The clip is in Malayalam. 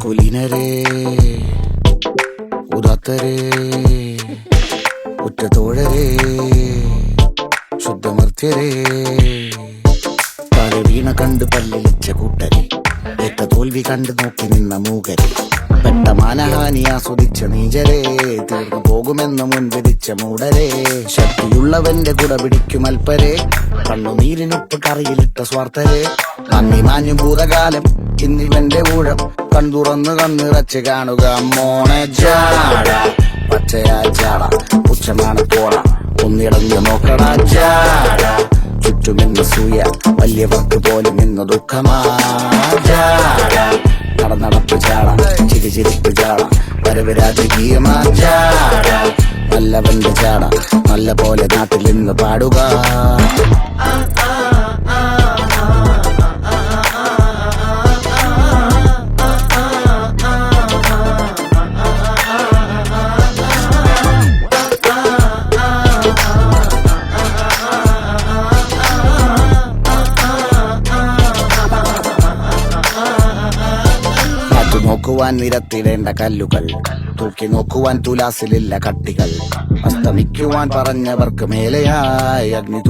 കുലീനരേ ഉദാത്തരേ ഉറ്റതോഴരേ ശുദ്ധമർത്യരേ താഴെ വീണ കണ്ട് പല്ലിളിച്ച കൂട്ടരെ ഏറ്റ തോൽവി കണ്ട് നോക്കി നിന്ന മൂകരെ പെട്ട മാനഹാനി ആസ്വദിച്ച നീചരെ തീർന്നു പോകുമെന്ന് മുൻവിധിച്ച മൂടരെ ശക്തിയുള്ളവന്റെ കുട പിടിക്കും അൽപ്പരെ കണ്ണുനീരിനൊപ്പ് കറിയിലിട്ട സ്വാർത്ഥരെ നന്ദി മാഞ്ഞു ഭൂതകാലം ഇന്നിവന്റെ ഊഴം കൺതുറന്ന് കണ്ണിറച്ച് കാണുക മോണെ ജാട പച്ചയാ ചാട പുച്ഛമാണ് പോട ഒന്നിടഞ്ഞു നോക്കണ ജാട ചുറ്റുമെന്ന് സൂയ വലിയവർക്ക് പോലും ഇന്ന് ദുഃഖമാ ജാട നടന്നടപ്പ് ചാട ചിരിച്ചിരിപ്പ് ചാട വരവ് രാജകീയമാ ചാട നല്ലവന്റെ ചാട നല്ല പോലെ നാട്ടിൽ ഇന്ന് പാടുക. നോക്കുവാൻ നിരത്തിടേണ്ട കല്ലുകൾ തൂക്കി നോക്കുവാൻ തുലാസിലില്ല കട്ടികൾ അസ്തമിക്കുവാൻ പറഞ്ഞവർക്ക് മേലെയായി അഗ്നി